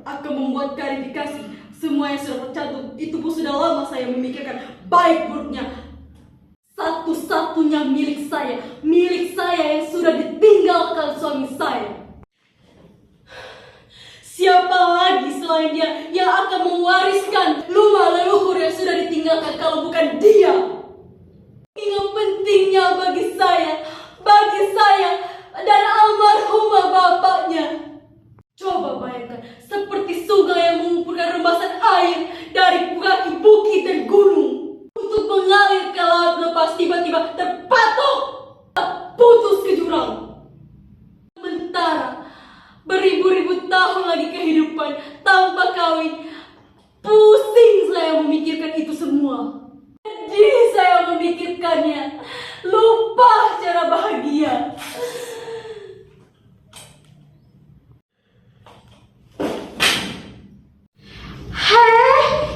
akan membuat klarifikasi. Semua yang sudah tercantum itu pun sudah lama saya memikirkan baik buruknya. Satu-satunya milik saya yang sudah ditinggalkan suami saya. Siapa lagi selain dia yang akan mewariskan rumah leluhur yang sudah ditinggalkan kalau bukan dia? Yang pentingnya bagi saya dan almarhumah bapaknya. Coba bayangkan, seperti sungai yang mengumpulkan rembasan air dari kaki bukit dan gunung untuk mengalir ke laut, lepas tiba-tiba terpatok, putus ke jurang. Sementara beribu-ribu tahun lagi kehidupan tanpa kawin, pusing saya memikirkan itu semua. Sedih saya memikirkannya, lupa cara bahagia.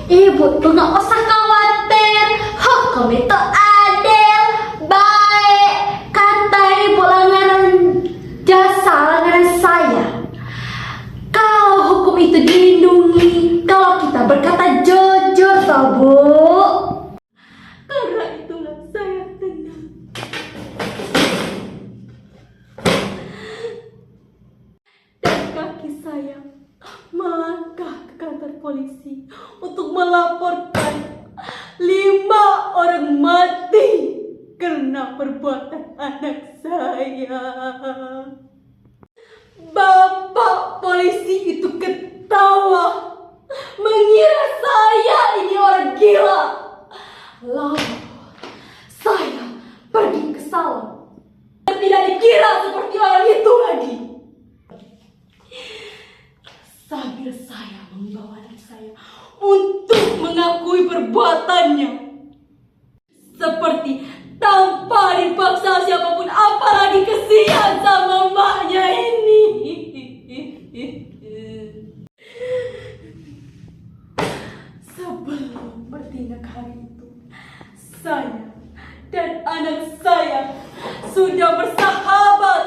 Ibu tuh gak usah khawatir, hukum itu adil, baik. Kata ibu langgaran saya. Kalau hukum itu dilindungi, kalau kita berkata jujur toh bu. Karena itulah saya tenang. Dan kaki saya melangkah ke kantor polisi untuk melaporkan 5 orang mati karena perbuatan anak saya. Bapak polisi itu ketawa, mengira saya ini orang gila. Lalu saya pergi ke salon. Tidak dikira seperti orang itu lagi. Sambil saya membawa anak saya untuk mengakui perbuatannya, seperti tanpa dipaksa siapapun, apalagi kesian sama maknya ini. Sebelum bertindak hari itu, saya dan anak saya sudah bersahabat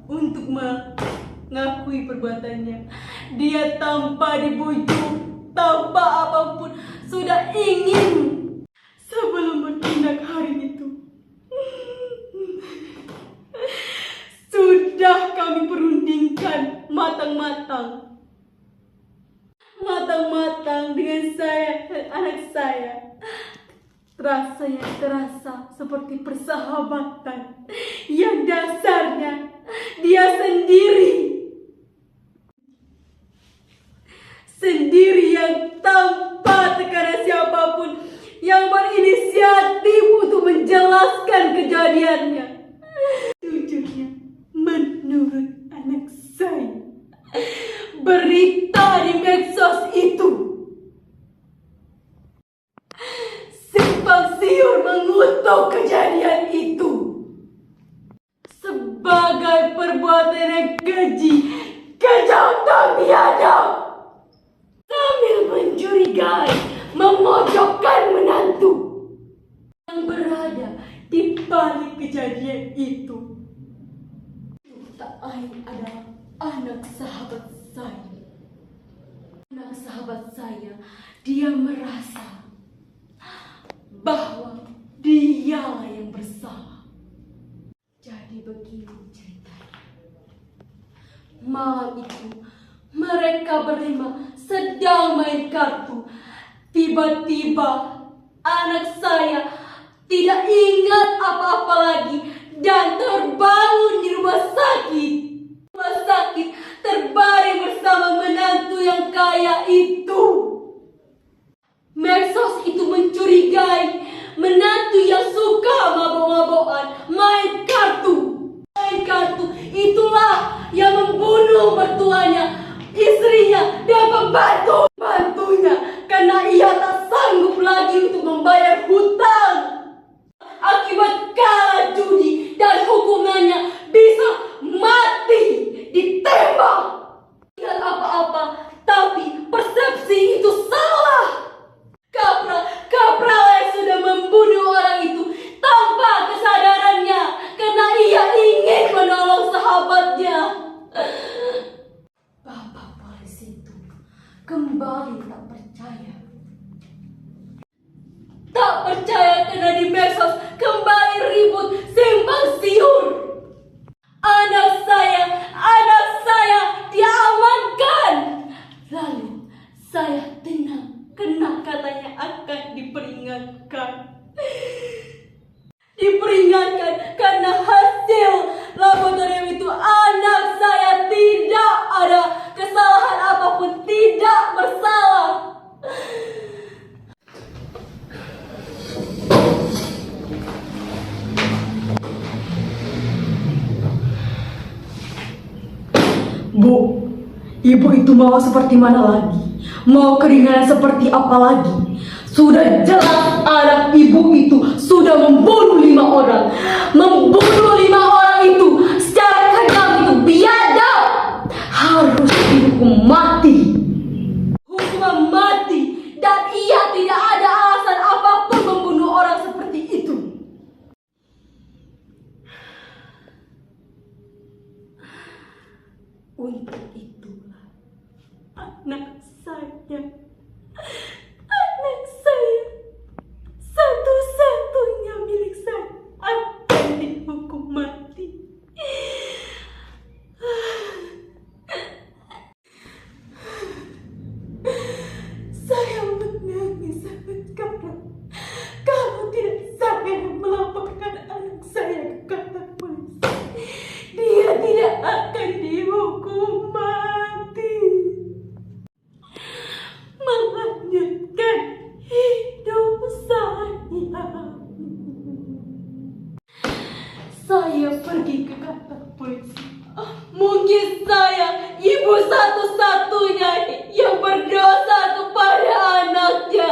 untuk mengakui perbuatannya. Dia tanpa dibujuk, tanpa apapun, sudah ingin. Sebelum bertindak hari itu, sudah kami perundingkan matang-matang dengan saya dan anak saya. Rasanya terasa seperti persahabatan yang dasarnya dia sendiri yang tanpa tekanan siapapun, yang berinisiatif untuk menjelaskan kejadiannya. Jujurnya, menurut anak saya, berita di medsos itu simpang siur mengutuk kejadian itu sebagai perbuatan yang keji, kejam dan biadab, sambil mencurigai, memojokkan menantu yang berada di balik kejadian itu. Tak lain adalah anak sahabat saya. Anak sahabat saya, dia merasa bahwa dialah yang bersalah. Jadi begini ceritanya. Malam itu mereka berlima sedang main kartu. Tiba-tiba anak saya tidak ingat apa-apa lagi dan terbangun di rumah sakit. Rumah sakit terbaring bersama menantu yang kaya itu. Medsos itu mencurigai menantu yang suka mabok-mabokan, main kartu. Itulah yang membunuh mertuanya, istrinya, dan pembantunya karena ia tak sanggup lagi untuk membayar hutang akibat kalah judi, dan hukumannya kembali tak percaya. Tak percaya karena di medsos kembali ribut simpang siur. Anak saya diamankan. Lalu saya tenang karena katanya akan diperingatkan. Diperingatkan karena hasil laboratorium itu anak saya tidak ada kesalahan apapun, tidak bersalah. Bu, ibu itu mau seperti mana lagi? Mau keringanan seperti apa lagi? Sudah jelas anak ibu itu sudah membunuh 5 orang. Membunuh 5 orang itu secara kejam, itu biadab. Harus dihukum mati. Hukuman mati, dan ia tidak ada alasan apapun membunuh orang seperti itu. Untuk itulah anak saya satu-satunya milik saya akan dihukum mati. Saya menangis sangat keras. Kalau tidak saya melaporkan anak saya ke kantor polisi, dia tidak akan dihukum mati. Melanjutkan hidup saya. Saya pergi ke kantor polisi. Mungkin saya ibu satu-satunya yang berdosa kepada anaknya.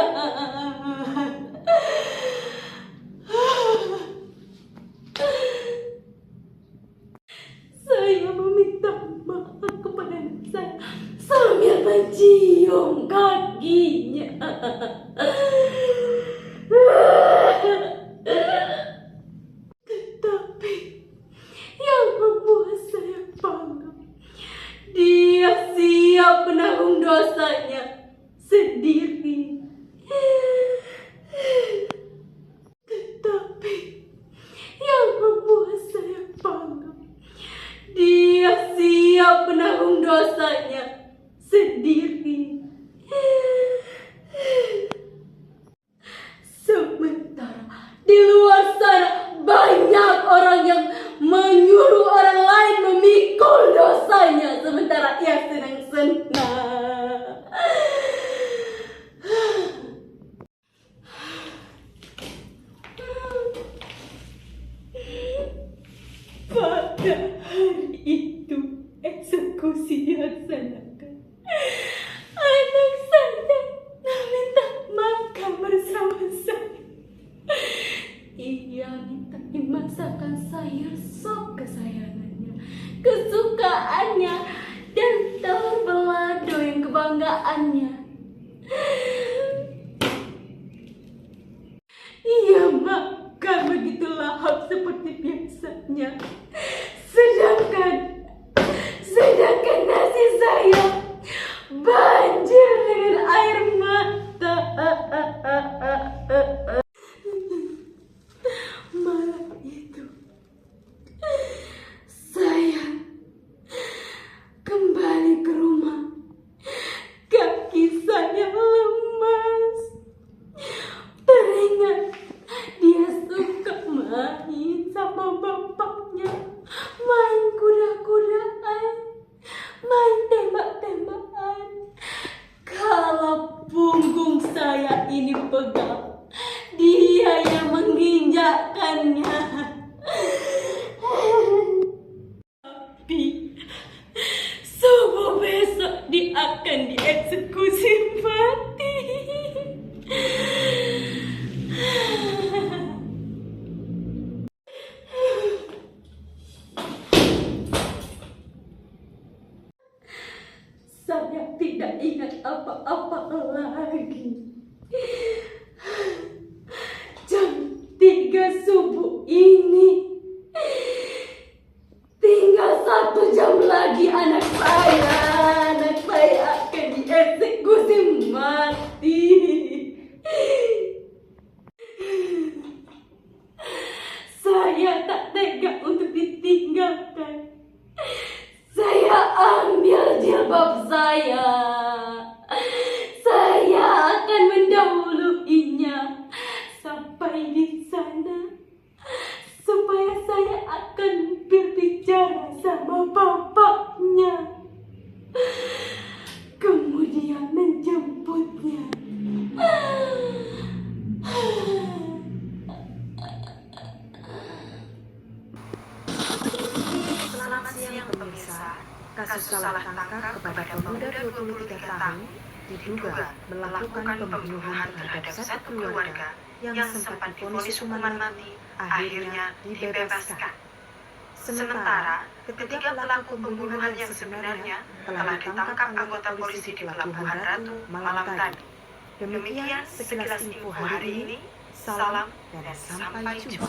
Saya meminta maaf kepada anak saya sambil mencium kakinya. Tetapi yang membuat saya bangga, dia siap menanggung dosanya sendiri. Tetapi yang membuat saya bangga, dia siap menanggung dosanya sendiri. Sementara di luar sana banyak orang yang menyuruh orang lain memikul dosanya, sementara ia senang-senang. Pada hari itu eksekusi dilaksanakan. Anak saya meminta makan bersama saya. Ia minta dimasakan sayur sop kesayangannya, kesukaannya, dan telur balado yang kebanggaannya. Ia makan begitu lahap seperti biasanya. Sedangkan nasi saya banjir dengan air mata. Malam itu saya kembali ke rumah. Kaki saya lemas. Teringat dia suka main sama bapaknya, main kuda-kudaan, main tembak-tembakan. Kalau punggung saya ini pegal, dia yang menginjakkannya. Tapi subuh besok dia akan dieksekusi mati. Saya tidak ingat apa-apa lagi. Jam 3 subuh ini, tinggal 1 jam lagi anak saya akan dieksekusi. makan. Saya ambil jilbab saya. Saya akan mendahuluinya sampai di sana, supaya saya akan berbicara sama bapaknya, kemudian menjemputnya. Selamat siang pemirsa. Kasus salah tangkap kepada pemuda 23 tahun diduga melakukan pembunuhan terhadap satu keluarga yang sempat divonis hukuman mati akhirnya dibebaskan. Sementara ketiga pelaku pembunuhan yang sebenarnya telah ditangkap anggota polisi di Pelabuhan Ratu malam tadi. Demikian sekilas info hari ini. Salam dan sampai jumpa.